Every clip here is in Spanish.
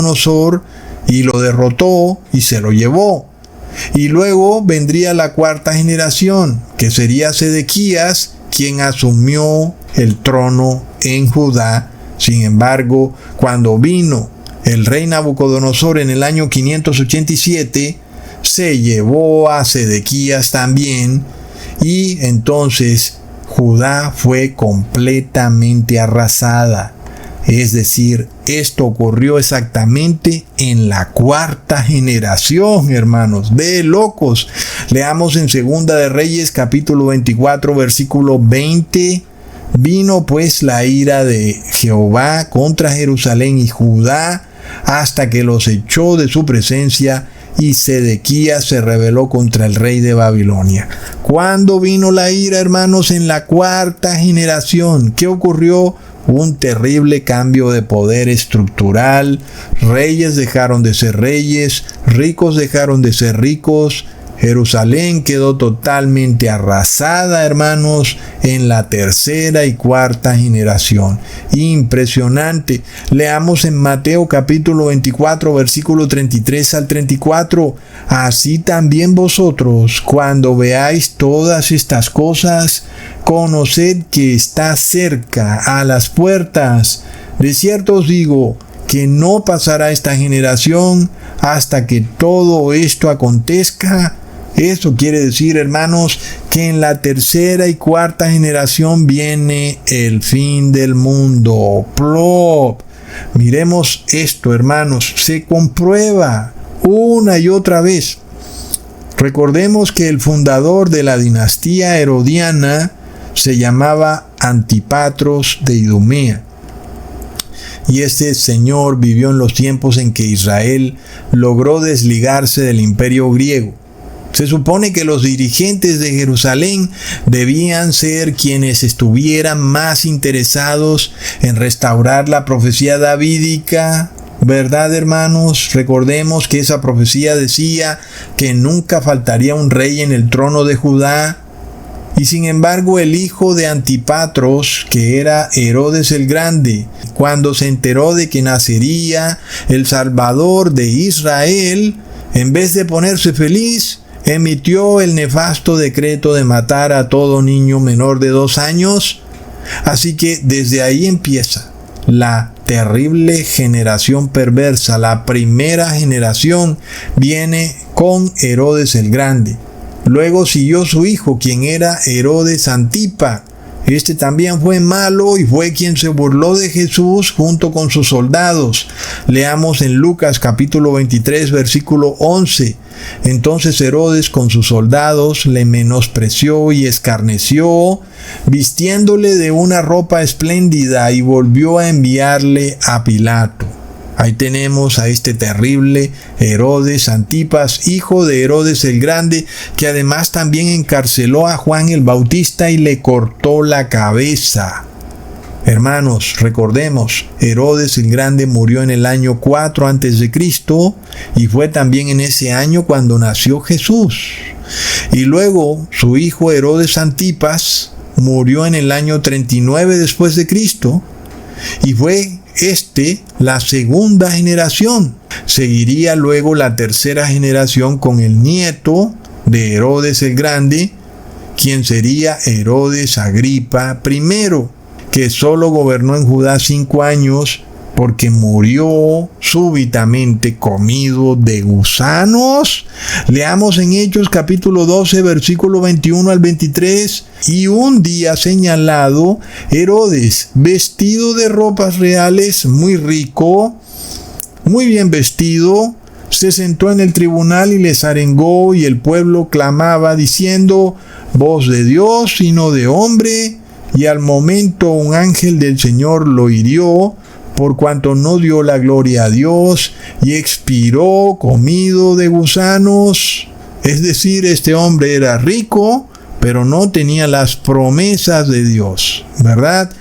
Nabucodonosor y lo derrotó y se lo llevó. Y luego vendría la cuarta generación, que sería Sedequías, quien asumió el trono en Judá. Sin embargo, cuando vino el rey Nabucodonosor en el año 587, se llevó a Sedequías también, y entonces Judá fue completamente arrasada. Es decir, esto ocurrió exactamente en la cuarta generación, hermanos, de locos. Leamos en Segunda de Reyes, capítulo 24, versículo 20. Vino pues la ira de Jehová contra Jerusalén y Judá, hasta que los echó de su presencia, y Sedequías se rebeló contra el rey de Babilonia. ¿Cuándo vino la ira, hermanos? En la cuarta generación. ¿Qué ocurrió? Un terrible cambio de poder estructural. Reyes dejaron de ser reyes, ricos dejaron de ser ricos. Jerusalén quedó totalmente arrasada, hermanos, en la tercera y cuarta generación. Impresionante. Leamos en Mateo capítulo 24, versículo 33 al 34. Así también vosotros, cuando veáis todas estas cosas, conoced que está cerca a las puertas. De cierto os digo que no pasará esta generación hasta que todo esto acontezca. Esto quiere decir, hermanos, que en la tercera y cuarta generación viene el fin del mundo. ¡Plop! Miremos esto, hermanos, se comprueba una y otra vez. Recordemos que el fundador de la dinastía herodiana se llamaba Antípatros de Idumea. Y este señor vivió en los tiempos en que Israel logró desligarse del imperio griego. Se supone que los dirigentes de Jerusalén debían ser quienes estuvieran más interesados en restaurar la profecía davídica, ¿verdad, hermanos? Recordemos que esa profecía decía que nunca faltaría un rey en el trono de Judá. Y sin embargo, el hijo de Antípatros, que era Herodes el Grande, cuando se enteró de que nacería el Salvador de Israel, en vez de ponerse feliz, emitió el nefasto decreto de matar a todo niño menor de 2 años. Así que desde ahí empieza la terrible generación perversa. La primera generación viene con Herodes el Grande. Luego siguió su hijo, quien era Herodes Antipa. Este también fue malo y fue quien se burló de Jesús junto con sus soldados. Leamos en Lucas capítulo 23, versículo 11. Entonces Herodes con sus soldados le menospreció y escarneció, vistiéndole de una ropa espléndida, y volvió a enviarle a Pilato. Ahí tenemos a este terrible Herodes Antipas, hijo de Herodes el Grande, que además también encarceló a Juan el Bautista y le cortó la cabeza. Hermanos, recordemos, Herodes el Grande murió en el año 4 a.C. y fue también en ese año cuando nació Jesús. Y luego su hijo Herodes Antipas murió en el año 39 después de Cristo, y fue la segunda generación. Seguiría luego la tercera generación con el nieto de Herodes el Grande, quien sería Herodes Agripa I, que solo gobernó en Judá 5 años porque murió súbitamente comido de gusanos. Leamos en Hechos capítulo 12, versículo 21 al 23. Y un día señalado, Herodes, vestido de ropas reales, muy rico, muy bien vestido, se sentó en el tribunal y les arengó, y el pueblo clamaba diciendo: voz de Dios y no de hombre. Y al momento un ángel del Señor lo hirió, por cuanto no dio la gloria a Dios, y expiró comido de gusanos. Es decir, este hombre era rico, pero no tenía las promesas de Dios, ¿verdad?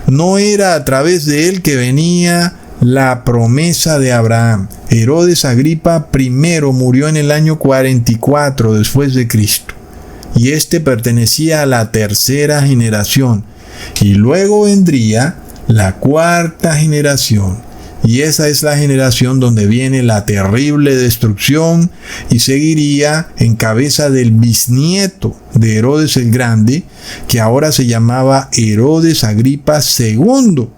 No era a través de él que venía la promesa de Abraham. Herodes Agripa I murió en el año 44 después de Cristo. Y este pertenecía a la tercera generación. Y luego vendría la cuarta generación. Y esa es la generación donde viene la terrible destrucción y seguiría en cabeza del bisnieto de Herodes el Grande, que ahora se llamaba Herodes Agripa II.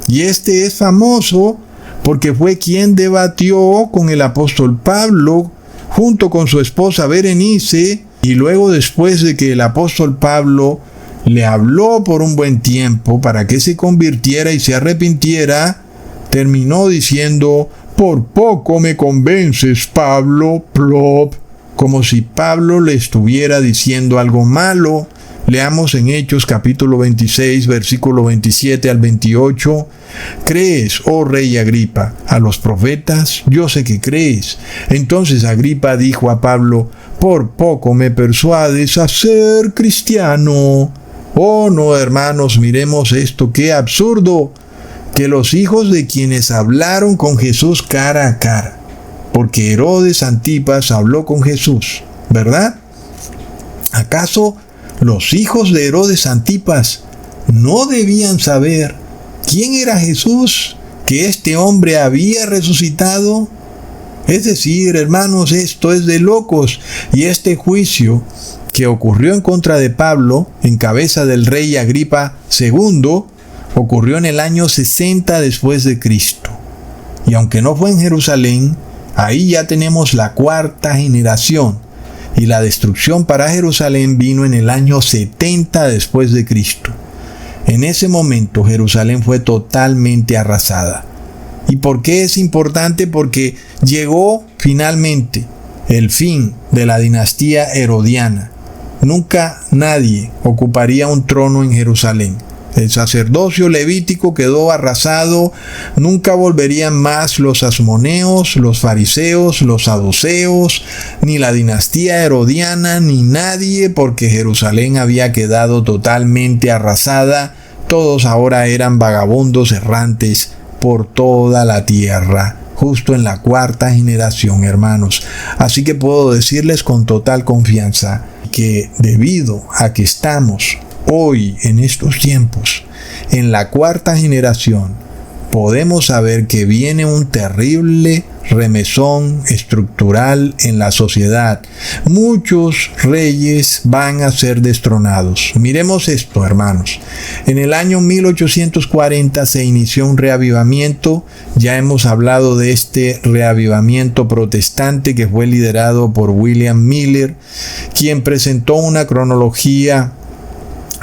Y este es famoso porque fue quien debatió con el apóstol Pablo junto con su esposa Berenice, y luego, después de que el apóstol Pablo le habló por un buen tiempo para que se convirtiera y se arrepintiera, terminó diciendo: por poco me convences, Pablo, plop, como si Pablo le estuviera diciendo algo malo. Leamos en Hechos capítulo 26, versículo 27 al 28. ¿Crees, oh rey Agripa, a los profetas? Yo sé que crees. Entonces Agripa dijo a Pablo: por poco me persuades a ser cristiano. Oh no, hermanos, miremos esto, qué absurdo, que los hijos de quienes hablaron con Jesús cara a cara, porque Herodes Antipas habló con Jesús, ¿verdad? ¿Acaso los hijos de Herodes Antipas no debían saber quién era Jesús, que este hombre había resucitado? Es decir, hermanos, esto es de locos. Y este juicio que ocurrió en contra de Pablo, en cabeza del rey Agripa II, ocurrió en el año 60 después de Cristo. Y aunque no fue en Jerusalén, ahí ya tenemos la cuarta generación. Y la destrucción para Jerusalén vino en el año 70 después de Cristo. En ese momento Jerusalén fue totalmente arrasada. ¿Y por qué es importante? Porque llegó finalmente el fin de la dinastía herodiana. Nunca nadie ocuparía un trono en Jerusalén. El sacerdocio levítico quedó arrasado. Nunca volverían más los asmoneos, los fariseos, los saduceos, ni la dinastía herodiana, ni nadie, porque Jerusalén había quedado totalmente arrasada. Todos ahora eran vagabundos errantes por toda la tierra, justo en la cuarta generación, hermanos. Así que puedo decirles con total confianza que debido a que estamos hoy, en estos tiempos, en la cuarta generación, podemos saber que viene un terrible remesón estructural en la sociedad. Muchos reyes van a ser destronados. Miremos esto, hermanos. En el año 1840 se inició un reavivamiento. Ya hemos hablado de este reavivamiento protestante que fue liderado por William Miller, quien presentó una cronología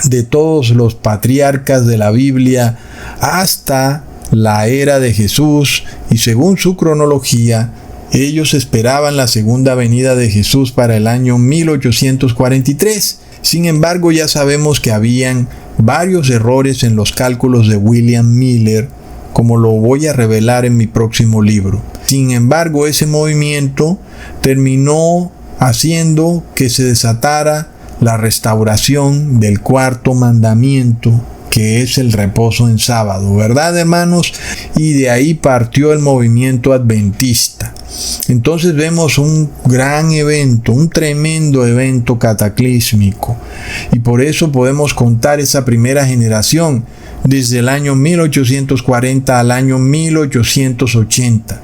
de todos los patriarcas de la Biblia hasta la era de Jesús, y según su cronología, ellos esperaban la segunda venida de Jesús para el año 1843. Sin embargo, ya sabemos que habían varios errores en los cálculos de William Miller, como lo voy a revelar en mi próximo libro. Sin embargo, ese movimiento terminó haciendo que se desatara la restauración del cuarto mandamiento, que es el reposo en sábado, ¿verdad, hermanos? Y de ahí partió el movimiento adventista. Entonces vemos un gran evento, un tremendo evento cataclísmico. Y por eso podemos contar esa primera generación desde el año 1840 al año 1880.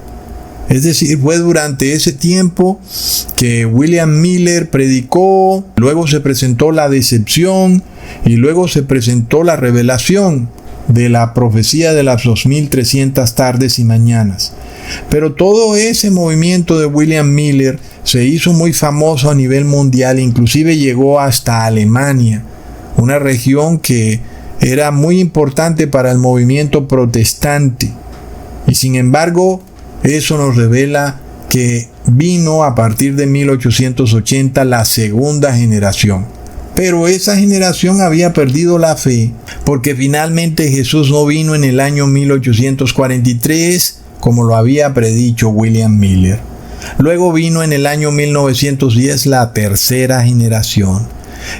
Es decir, fue durante ese tiempo que William Miller predicó, luego se presentó la decepción y luego se presentó la revelación de la profecía de las 2300 tardes y mañanas. Pero todo ese movimiento de William Miller se hizo muy famoso a nivel mundial, inclusive llegó hasta Alemania, una región que era muy importante para el movimiento protestante. Y sin embargo, eso nos revela que vino a partir de 1880 la segunda generación. Pero esa generación había perdido la fe, porque finalmente Jesús no vino en el año 1843, como lo había predicho William Miller. Luego vino en el año 1910 la tercera generación.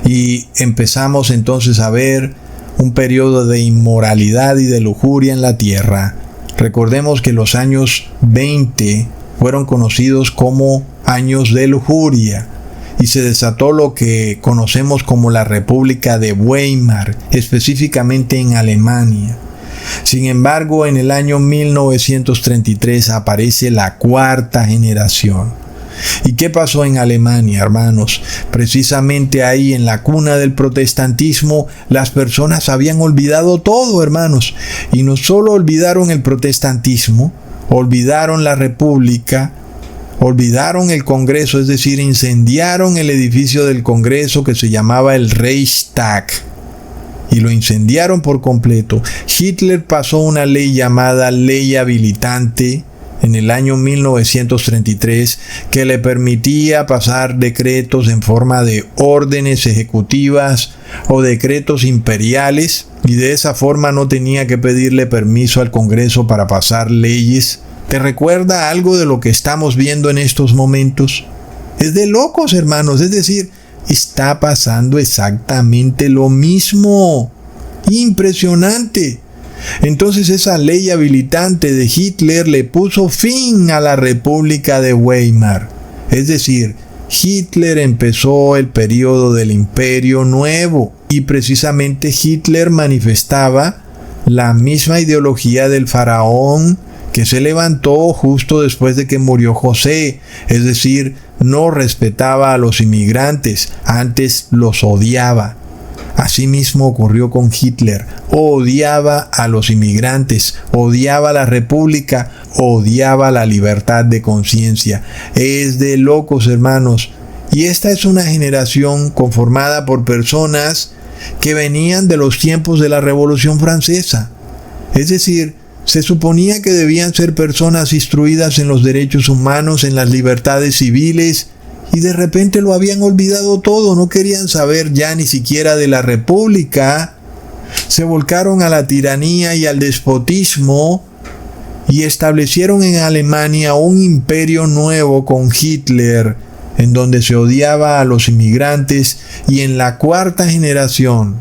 Y empezamos entonces a ver un periodo de inmoralidad y de lujuria en la tierra. Recordemos que los años 20 fueron conocidos como años de lujuria y se desató lo que conocemos como la República de Weimar, específicamente en Alemania. Sin embargo, en el año 1933 aparece la cuarta generación. ¿Y qué pasó en Alemania, hermanos? Precisamente ahí, en la cuna del protestantismo, las personas habían olvidado todo, hermanos. Y no solo olvidaron el protestantismo, olvidaron la república, olvidaron el Congreso, es decir, incendiaron el edificio del Congreso que se llamaba el Reichstag. Y lo incendiaron por completo. Hitler pasó una ley llamada Ley Habilitante en el año 1933 que le permitía pasar decretos en forma de órdenes ejecutivas o decretos imperiales, y de esa forma no tenía que pedirle permiso al Congreso para pasar leyes. ¿Te recuerda algo de lo que estamos viendo en estos momentos? Es de locos, hermanos, es decir, está pasando exactamente lo mismo. Impresionante. Entonces esa ley habilitante de Hitler le puso fin a la República de Weimar. Es decir, Hitler empezó el periodo del Imperio Nuevo, y precisamente Hitler manifestaba la misma ideología del faraón que se levantó justo después de que murió José, es decir, no respetaba a los inmigrantes, antes los odiaba. Asimismo ocurrió con Hitler, odiaba a los inmigrantes, odiaba la república, odiaba la libertad de conciencia. Es de locos, hermanos. Y esta es una generación conformada por personas que venían de los tiempos de la Revolución Francesa. Es decir, se suponía que debían ser personas instruidas en los derechos humanos, en las libertades civiles, y de repente lo habían olvidado todo, no querían saber ya ni siquiera de la república. Se volcaron a la tiranía y al despotismo y establecieron en Alemania un imperio nuevo con Hitler, en donde se odiaba a los inmigrantes, y en la cuarta generación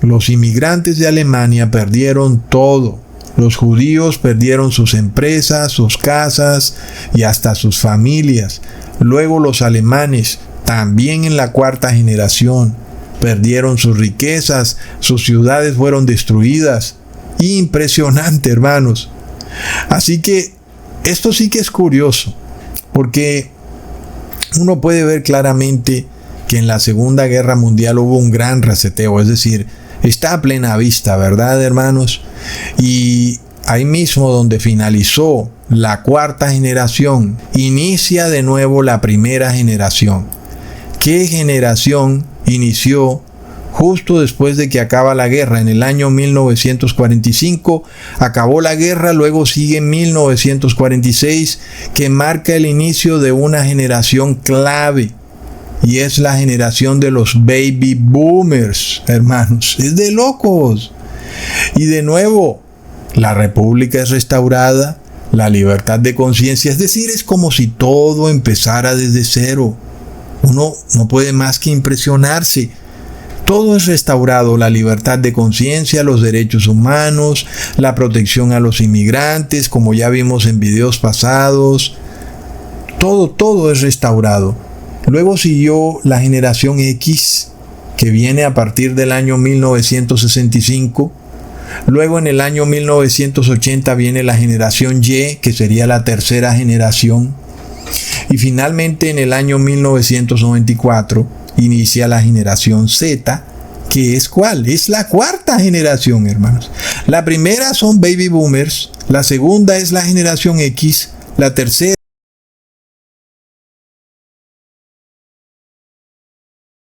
los inmigrantes de Alemania perdieron todo. Los judíos perdieron sus empresas, sus casas y hasta sus familias. Luego los alemanes, también en la cuarta generación, perdieron sus riquezas, sus ciudades fueron destruidas. Impresionante, hermanos. Así que esto sí que es curioso, porque uno puede ver claramente que en la Segunda Guerra Mundial hubo un gran reseteo, es decir, está a plena vista, ¿verdad, hermanos? Y ahí mismo donde finalizó la cuarta generación, inicia de nuevo la primera generación. ¿Qué generación inició justo después de que acaba la guerra? En el año 1945 acabó la guerra, luego sigue 1946, que marca el inicio de una generación clave. Y es la generación de los baby boomers, hermanos. Es de locos. Y de nuevo, la república es restaurada, la libertad de conciencia, es decir, es como si todo empezara desde cero. Uno no puede más que impresionarse. Todo es restaurado, la libertad de conciencia, los derechos humanos, la protección a los inmigrantes, como ya vimos en videos pasados. Todo es restaurado. Luego siguió la generación X, que viene a partir del año 1965. Luego en el año 1980 viene la generación Y, que sería la tercera generación. Y finalmente en el año 1994 inicia la generación Z, que es ¿cuál? Es la cuarta generación, hermanos. La primera son baby boomers, la segunda es la generación X, la tercera